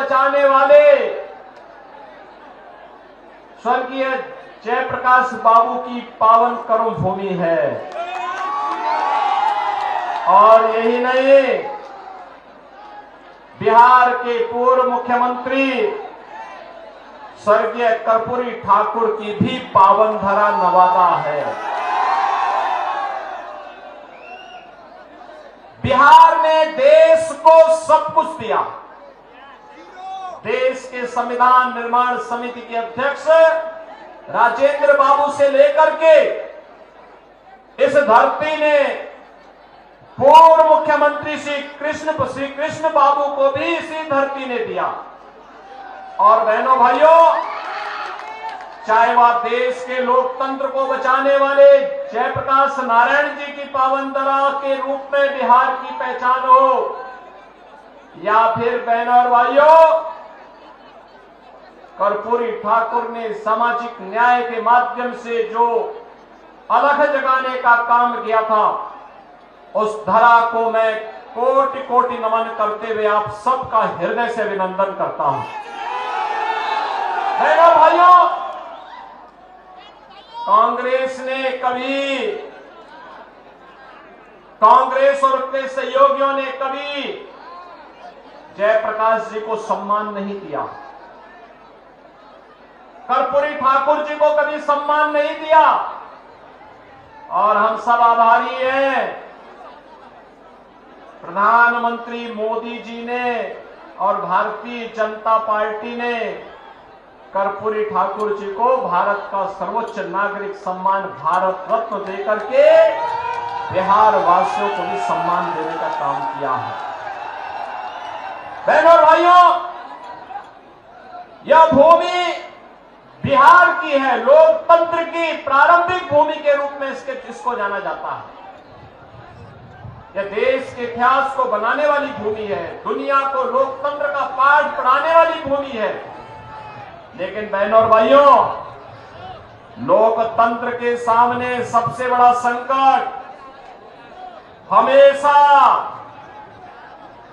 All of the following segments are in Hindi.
बचाने वाले स्वर्गीय जयप्रकाश बाबू की पावन कर्म भूमि है। और यही नहीं, बिहार के पूर्व मुख्यमंत्री स्वर्गीय कर्पूरी ठाकुर की भी पावन धरा नवादा है। बिहार ने देश को सब कुछ दिया। देश के संविधान निर्माण समिति के अध्यक्ष राजेंद्र बाबू से लेकर के इस धरती ने पूर्व मुख्यमंत्री श्री कृष्ण बाबू को भी इसी धरती ने दिया। और बहनों भाइयों, चाहे वह देश के लोकतंत्र को बचाने वाले जयप्रकाश नारायण जी की पावन धरा के रूप में बिहार की पहचान हो, या फिर बहनों और भाइयों कर्पूरी ठाकुर ने सामाजिक न्याय के माध्यम से जो अलख जगाने का काम किया था, उस धरा को मैं कोटि कोटि नमन करते हुए आप सबका हृदय से अभिनंदन करता हूं। बहनों भाइयों, कांग्रेस और उसके सहयोगियों ने कभी जयप्रकाश जी को सम्मान नहीं दिया, कर्पूरी ठाकुर जी को कभी सम्मान नहीं दिया। और हम सब आभारी हैं प्रधानमंत्री मोदी जी ने और भारतीय जनता पार्टी ने कर्पूरी ठाकुर जी को भारत का सर्वोच्च नागरिक सम्मान भारत रत्न देकर के बिहार वासियों को भी सम्मान देने का काम किया है। बहनों और भाइयों, यह भूमि बिहार की है, लोकतंत्र की प्रारंभिक भूमि के रूप में इसको जाना जाता है। यह देश के इतिहास को बनाने वाली भूमि है, दुनिया को लोकतंत्र का पाठ पढ़ाने वाली भूमि है। लेकिन बहनों और भाइयों, लोकतंत्र के सामने सबसे बड़ा संकट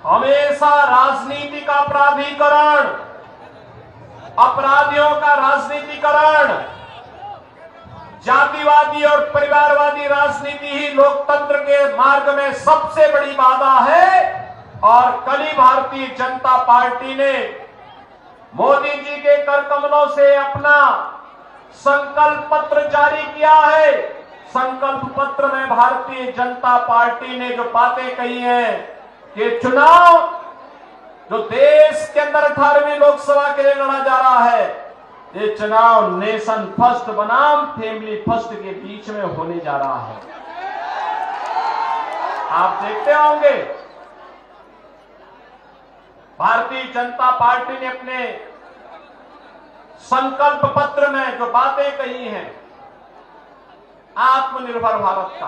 हमेशा राजनीति का प्राधिकरण, अपराधियों का राजनीतिकरण, जातिवादी और परिवारवादी राजनीति ही लोकतंत्र के मार्ग में सबसे बड़ी बाधा है। और कल ही भारतीय जनता पार्टी ने मोदी जी के कर कमलों से अपना संकल्प पत्र जारी किया है। संकल्प पत्र में भारतीय जनता पार्टी ने जो बातें कही हैं कि चुनाव जो देश के अंदर 18वीं लोकसभा के लिए लड़ा जा रहा है, ये चुनाव नेशन फर्स्ट बनाम फैमिली फर्स्ट के बीच में होने जा रहा है। आप देखते होंगे भारतीय जनता पार्टी ने अपने संकल्प पत्र में जो बातें कही हैं, आत्मनिर्भर भारत का,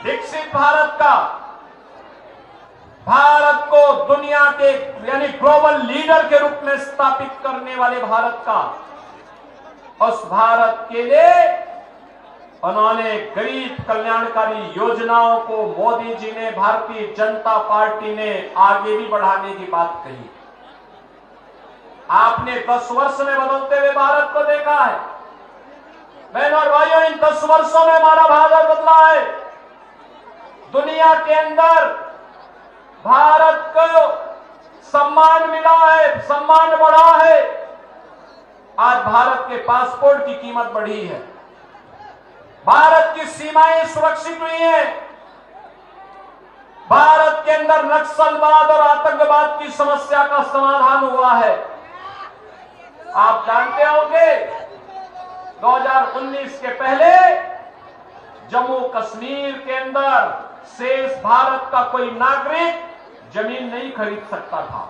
विकसित भारत का, भारत को दुनिया के यानी ग्लोबल लीडर के रूप में स्थापित करने वाले भारत का, उस भारत के लिए उन्होंने गरीब कल्याणकारी योजनाओं को मोदी जी ने, भारतीय जनता पार्टी ने आगे भी बढ़ाने की बात कही। आपने 10 वर्ष में बदलते हुए भारत को देखा है। बहनों और भाइयों, इन 10 वर्षों में हमारा भारत बदला है। दुनिया के अंदर भारत को सम्मान मिला है, सम्मान बढ़ा है। आज भारत के पासपोर्ट की कीमत बढ़ी है, भारत की सीमाएं सुरक्षित हुई हैं, भारत के अंदर नक्सलवाद और आतंकवाद की समस्या का समाधान हुआ है। आप जानते होंगे 2019 के पहले जम्मू कश्मीर के अंदर शेष भारत का कोई नागरिक जमीन नहीं खरीद सकता था।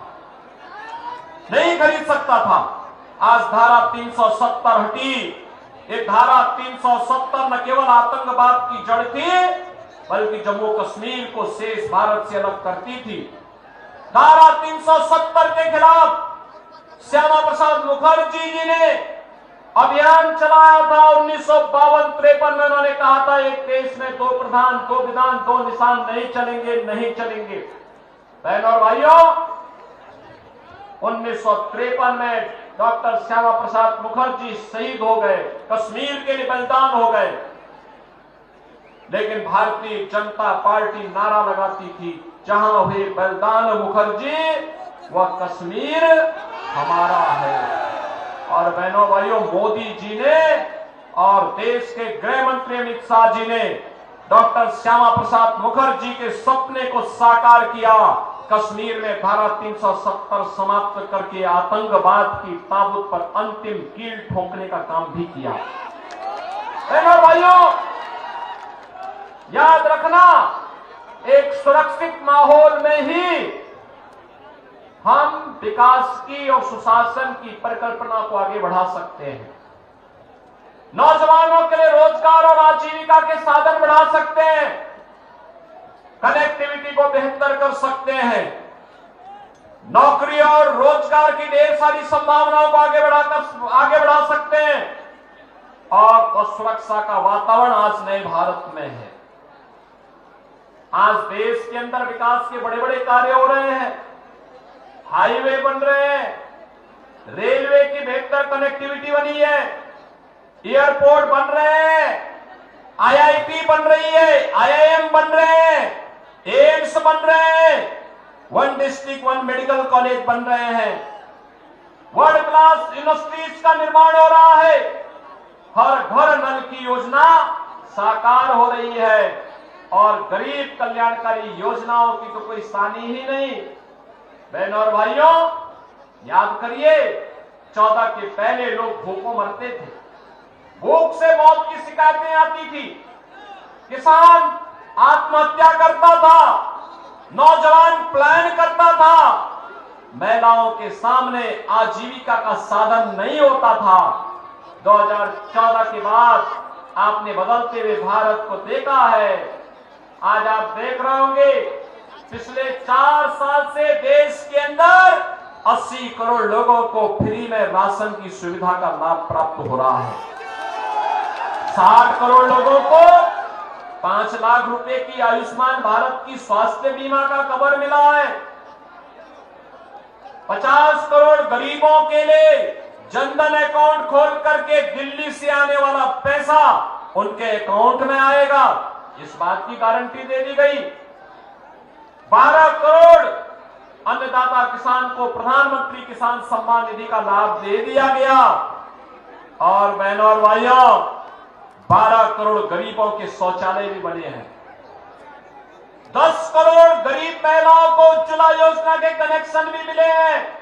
आज धारा 370 हटी। ये धारा 370 न केवल आतंकवाद की जड़ थी, बल्कि जम्मू कश्मीर को शेष भारत से अलग करती थी। धारा 370 के खिलाफ श्यामा प्रसाद मुखर्जी जी ने अभियान चलाया था। 1952-53 में उन्होंने कहा था एक देश में 2 प्रधान, 2 विधान, 2 निशान नहीं चलेंगे। बहनों और भाइयों, 1953 में डॉक्टर श्यामा प्रसाद मुखर्जी शहीद हो गए, कश्मीर के लिए बलिदान हो गए। लेकिन भारतीय जनता पार्टी नारा लगाती थी, जहां हुए बलिदान मुखर्जी वह कश्मीर हमारा है। और बहनों भाइयों, मोदी जी ने और देश के गृह मंत्री अमित शाह जी ने डॉक्टर श्यामा प्रसाद मुखर्जी के सपने को साकार किया। कश्मीर में धारा 370 समाप्त करके आतंकवाद की ताबूत पर अंतिम कील ठोकने का काम भी किया। बहनों भाइयों, याद रखना, एक सुरक्षित माहौल में ही हम विकास की और सुशासन की परिकल्पना को आगे बढ़ा सकते हैं। नौजवानों के लिए रोजगार और आजीविका के साधन बढ़ा सकते हैं, कनेक्टिविटी को बेहतर कर सकते हैं, नौकरी और रोजगार की ढेर सारी संभावनाओं को आगे बढ़ा सकते हैं। और सुरक्षा का वातावरण आज नए भारत में है। आज देश के अंदर विकास के बड़े बड़े कार्य हो रहे हैं, हाईवे बन रहे हैं, रेलवे की बेहतर कनेक्टिविटी बनी है, एयरपोर्ट बन रहे हैं, आईआईटी बन रही है, आईआईएम बन रहे हैं, एम्स बन रहे हैं, one district one medical college बन रहे हैं, वर्ल्ड क्लास यूनिवर्सिटीज का निर्माण हो रहा है, हर घर नल की योजना साकार हो रही है और गरीब कल्याणकारी योजनाओं की तो कोई सानी ही नहीं। बहनों और भाइयों, याद करिए, 14 के पहले लोग भूखों मरते थे, भूख से मौत की शिकायतें आती थी, किसान आत्महत्या करता था, नौजवान पलायन करता था, महिलाओं के सामने आजीविका का साधन नहीं होता था। 2014 के बाद आपने बदलते हुए भारत को देखा है। आज आप देख रहे होंगे, पिछले 4 साल से देश के अंदर 80 करोड़ लोगों को फ्री में राशन की सुविधा का लाभ प्राप्त हो रहा है। 60 करोड़ लोगों को 5 लाख रुपए की आयुष्मान भारत की स्वास्थ्य बीमा का कवर मिला है। 50 करोड़ गरीबों के लिए जनधन अकाउंट खोल करके दिल्ली से आने वाला पैसा उनके अकाउंट में आएगा, इस बात की गारंटी दे दी गई। 12 करोड़ अन्नदाता किसान को प्रधानमंत्री किसान सम्मान निधि का लाभ दे दिया गया। और बहनों और भाइयों, 12 करोड़ गरीबों के शौचालय भी बने हैं। 10 करोड़ गरीब महिलाओं को उज्ज्वला योजना के कनेक्शन भी मिले हैं।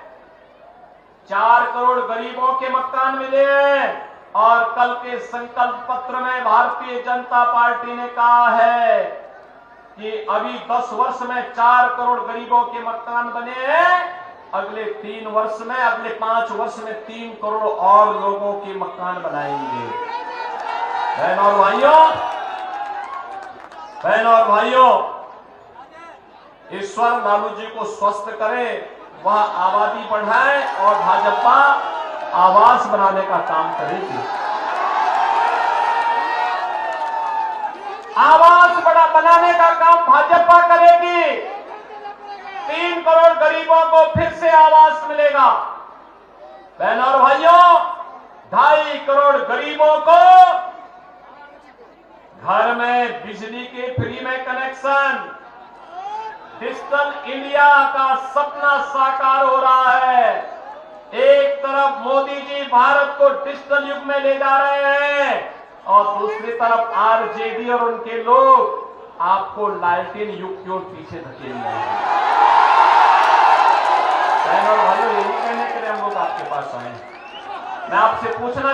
4 करोड़ गरीबों के मकान मिले हैं। और कल के संकल्प पत्र में भारतीय जनता पार्टी ने कहा है कि अभी 10 वर्ष में 4 करोड़ गरीबों के मकान बने हैं, अगले 3 वर्ष में, अगले 5 वर्ष में 3 करोड़ और लोगों के मकान बनाएंगे। बहनों और भाइयों, ईश्वर लालू जी को स्वस्थ करे, वह आबादी बढ़ाए और भाजपा आवास बनाने का काम करेगी। आवास बनाने का काम भाजपा करेगी। 3 करोड़ गरीबों को फिर से आवास मिलेगा। बहनों और भाइयों, 2.5 करोड़ गरीबों को घर में बिजली के फ्री में कनेक्शन, डिजिटल इंडिया का सपना साकार हो रहा है। एक तरफ मोदी जी भारत को डिजिटल युग में ले जा रहे हैं और दूसरी तरफ आरजेडी और उनके लोग आपको लालटेन युग की ओर पीछे धकेल रहे हैं। बहनों और भाइयों, यही कहने के लिए हम लोग आपके पास आए हैं। मैं आपसे पूछना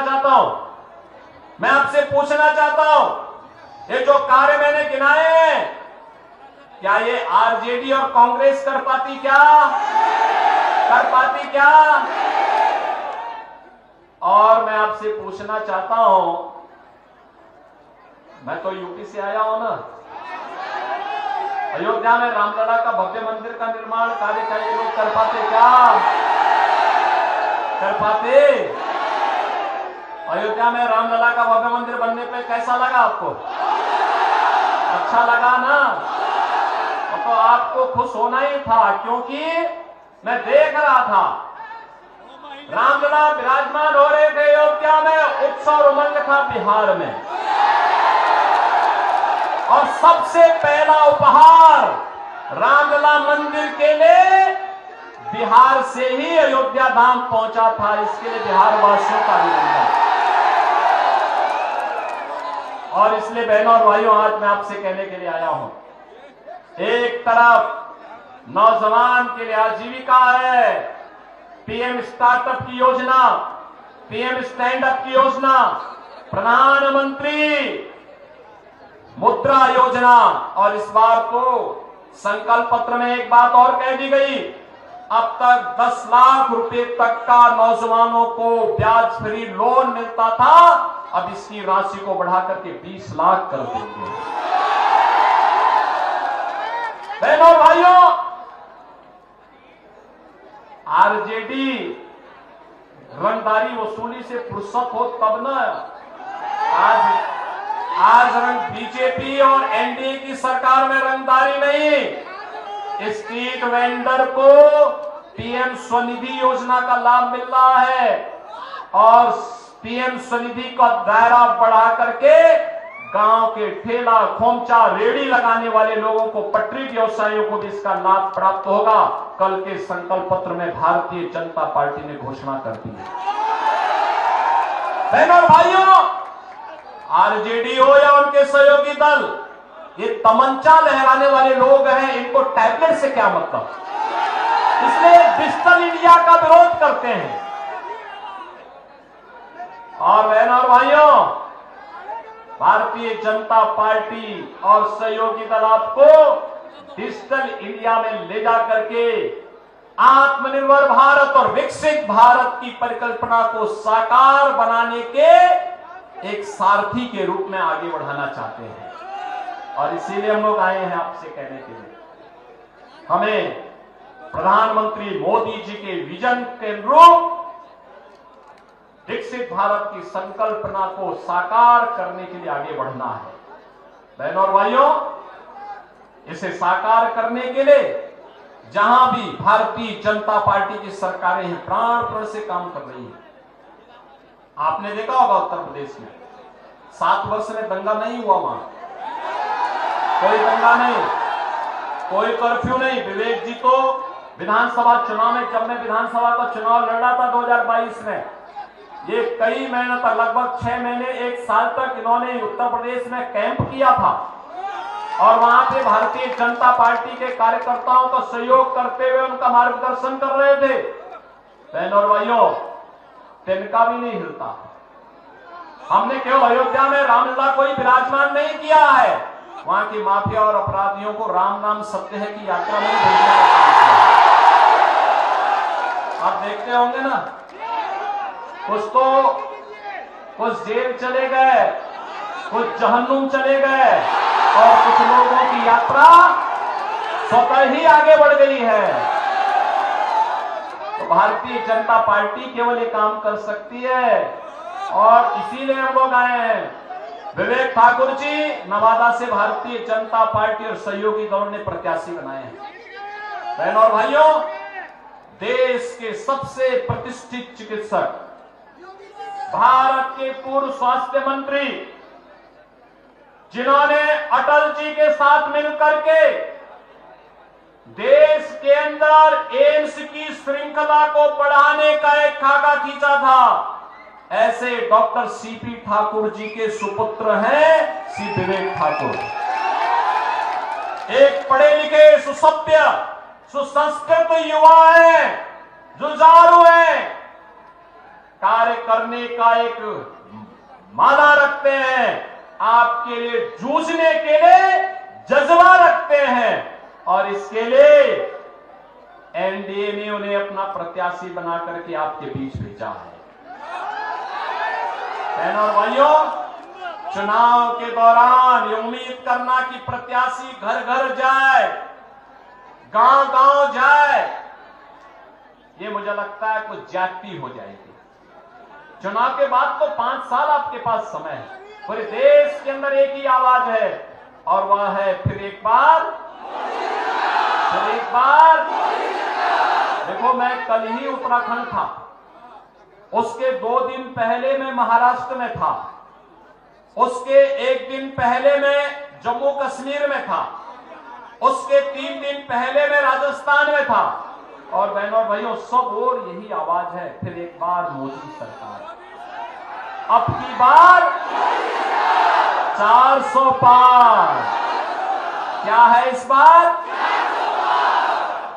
चाहता हूं, ये जो कार्य मैंने गिनाए हैं, क्या ये आरजेडी और कांग्रेस कर पाती क्या? और मैं आपसे पूछना चाहता हूं, मैं तो यूपी से आया हूं ना, अयोध्या में रामलला का भव्य मंदिर का निर्माण कार्य क्या ये लोग कर पाते क्या? कर पाते? अयोध्या में रामलला का भव्य मंदिर बनने पे कैसा लगा आपको? अच्छा लगा ना? तो आपको खुश होना ही था, क्योंकि मैं देख रहा था रामलला विराजमान हो रहे थे अयोध्या में, उत्सव उमंग था बिहार में। और सबसे पहला उपहार रामलला मंदिर के लिए बिहार से ही अयोध्या धाम पहुंचा था। इसके लिए बिहार वासियों का अभिनंदन। और इसलिए बहनों और भाइयों, आज मैं आपसे कहने के लिए आया हूं, एक तरफ नौजवान के लिए आजीविका है, पीएम स्टार्टअप की योजना, पीएम स्टैंड अप की योजना, प्रधानमंत्री मुद्रा योजना, और इस बार तो संकल्प पत्र में एक बात और कह दी गई, अब तक 10 लाख रुपए तक का नौजवानों को ब्याज फ्री लोन मिलता था, अब इसकी राशि को बढ़ाकर के 20 लाख कर देंगे। बहनों भाइयों, आरजेडी रंगदारी वसूली से फुर्सत हो तब ना, आज रंग बीजेपी और एनडीए की सरकार में रंगदारी नहीं, स्ट्रीट वेंडर को पीएम स्वनिधि योजना का लाभ मिल रहा है और पीएम स्वनिधि का दायरा बढ़ा करके गांव के ठेला खोमचा रेड़ी लगाने वाले लोगों को, पटरी व्यवसायियों को भी इसका लाभ प्राप्त होगा। कल के संकल्प पत्र में भारतीय जनता पार्टी ने घोषणा कर दी है। बहनों और भाइयों, आरजेडी हो या उनके सहयोगी दल, ये तमंचा लहराने वाले लोग हैं, इनको टैबलेट से क्या मतलब, इसलिए डिजिटल इंडिया का विरोध करते हैं। और बहनों और भाइयों, भारतीय जनता पार्टी और सहयोगी दल आपको डिजिटल इंडिया में ले जा करके आत्मनिर्भर भारत और विकसित भारत की परिकल्पना को साकार बनाने के एक सारथी के रूप में आगे बढ़ाना चाहते हैं। और इसीलिए हम लोग आए हैं आपसे कहने के लिए, हमें प्रधानमंत्री मोदी जी के विजन के अनुरूप विकसित भारत की संकल्पना को साकार करने के लिए आगे बढ़ना है। बहनों और भाइयों, इसे साकार करने के लिए जहां भी भारतीय जनता पार्टी की सरकारें हैं, प्राण से काम कर रही है। आपने देखा होगा उत्तर प्रदेश में 7 वर्ष में दंगा नहीं हुआ, वहां कोई दंगा नहीं, कोई कर्फ्यू नहीं। विवेक जी तो विधानसभा चुनाव में, जब मैं विधानसभा का चुनाव लड़ा था 2022 में, ये कई महीने तक, लगभग 6 महीने 1 साल तक इन्होंने उत्तर प्रदेश में कैंप किया था और वहां पे भारतीय जनता पार्टी के कार्यकर्ताओं का सहयोग करते हुए उनका मार्गदर्शन कर रहे थे। बहनों और भाइयों, तिनका भी नहीं हिलता। हमने केवल अयोध्या में रामलला को ही विराजमान नहीं किया है, वहां की माफिया और अपराधियों को राम नाम सत्य है की यात्रा में भेजने का काम किया। आप देखते होंगे ना, कुछ जेल चले गए, कुछ जहन्नुम चले गए और कुछ लोगों की यात्रा स्वतः ही आगे बढ़ गई है। तो भारतीय जनता पार्टी केवल ये काम कर सकती है और इसीलिए हम लोग आए हैं। विवेक ठाकुर जी नवादा से भारतीय जनता पार्टी और सहयोगी दलों ने प्रत्याशी बनाए हैं। बहनों और भाइयों, देश के सबसे प्रतिष्ठित चिकित्सक, भारत के पूर्व स्वास्थ्य मंत्री, जिन्होंने अटल जी के साथ मिलकर के देश के अंदर एम्स की श्रृंखला को बढ़ाने का एक खाका खींचा था, ऐसे डॉक्टर सीपी ठाकुर जी के सुपुत्र हैं श्री विवेक ठाकुर। एक पढ़े लिखे, सुसभ्य, सुसंस्कृत युवा हैं, जुझारू हैं, कार्य करने का एक मादा रखते हैं, आपके लिए जूझने के लिए जज्बा रखते हैं और इसके लिए एनडीए ने उन्हें अपना प्रत्याशी बना करके आपके बीच भेजा है। बहनों और भाइयों, चुनाव के दौरान ये उम्मीद करना कि प्रत्याशी घर घर जाए, गांव गांव जाए, ये मुझे लगता है कुछ ज्यादती हो जाएगी। चुनाव के बाद तो 5 साल आपके पास समय है, पूरे देश के अंदर एक ही आवाज है और वह है फिर एक बार। देखो, मैं कल ही उत्तराखंड था उसके 2 दिन पहले मैं महाराष्ट्र में था, उसके 1 दिन पहले मैं जम्मू कश्मीर में था, उसके 3 दिन पहले मैं राजस्थान में था। और बहनों और भाइयों, सब और यही आवाज है, फिर एक बार मोदी सरकार, अब की बार 400 पार। क्या है इस बार?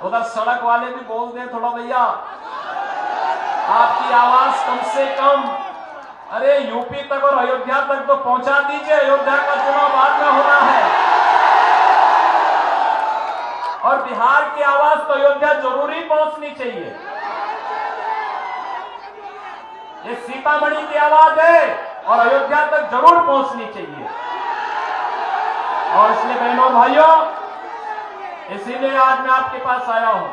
उधर सड़क वाले भी बोल दें थोड़ा भैया, आपकी आवाज कम से कम, अरे यूपी तक और अयोध्या तक तो पहुंचा दीजिए। अयोध्या का चुनाव बाद में होना है, और बिहार की आवाज तो अयोध्या जरूरी पहुंचनी चाहिए। ये सीतामढ़ी की आवाज है और अयोध्या तक जरूर पहुंचनी चाहिए। और इसलिए बहनों और भाइयों, इसीलिए आज मैं आपके पास आया हूं,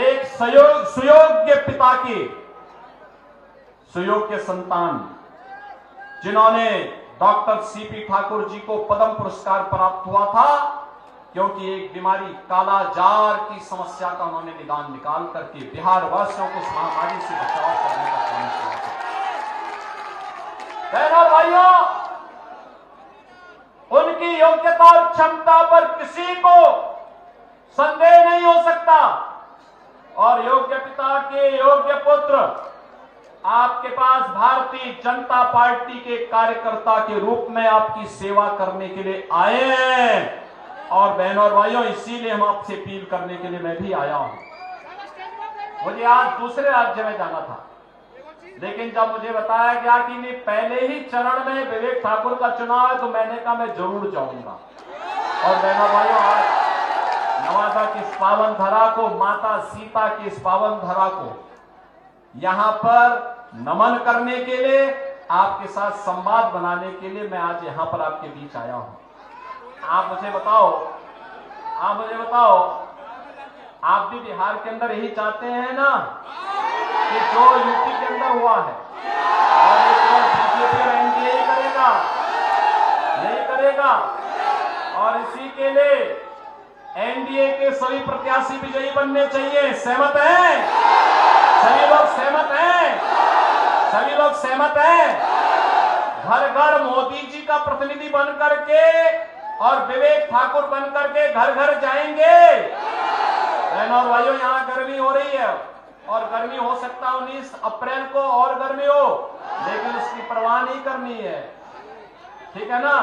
एक सुयोग्य पिता की सुयोग्य संतान, जिन्होंने डॉक्टर सीपी ठाकुर जी को पद्म पुरस्कार प्राप्त हुआ था, क्योंकि एक बीमारी काला जार की समस्या का उन्होंने निदान निकाल करके बिहार वासियों को इस महामारी से बचाव करने का काम किया था। बहनों भाइयों, उनकी योग्यता और क्षमता पर किसी को संदेह नहीं हो सकता। और योग्य पिता के योग्य पुत्र आपके पास भारतीय जनता पार्टी के कार्यकर्ता के रूप में आपकी सेवा करने के लिए आए हैं। और बहनों और भाइयों, इसीलिए हम आपसे अपील करने के लिए मैं भी आया हूं। मुझे आज दूसरे राज्य में जाना था, लेकिन जब मुझे बताया गया कि नहीं, पहले ही चरण में विवेक ठाकुर का चुनाव है, तो मैंने कहा मैं जरूर जाऊंगा। और बहनों भाइयों, आज नवादा की इस पावन धरा को, माता सीता की इस पावन धरा को यहां पर नमन करने के लिए, आपके साथ संवाद बनाने के लिए मैं आज यहां पर आपके बीच आया हूं। आप मुझे बताओ, आप भी बिहार के अंदर यही चाहते हैं ना कि जो यूपी के अंदर हुआ है, और ये केवल बीजेपी और एनडीए ही करेगा, नहीं करेगा। और इसी के लिए एनडीए के सभी प्रत्याशी विजयी बनने चाहिए। सहमत हैं? सभी लोग सहमत हैं? सभी लोग सहमत हैं? घर घर मोदी जी का प्रतिनिधि बन करके और विवेक ठाकुर बन करके घर घर जाएंगे। बहनों और भाइयों, यहाँ गर्मी हो रही है, और गर्मी हो सकता है 19 अप्रैल को और गर्मी हो, लेकिन उसकी परवाह नहीं करनी है, ठीक है ना।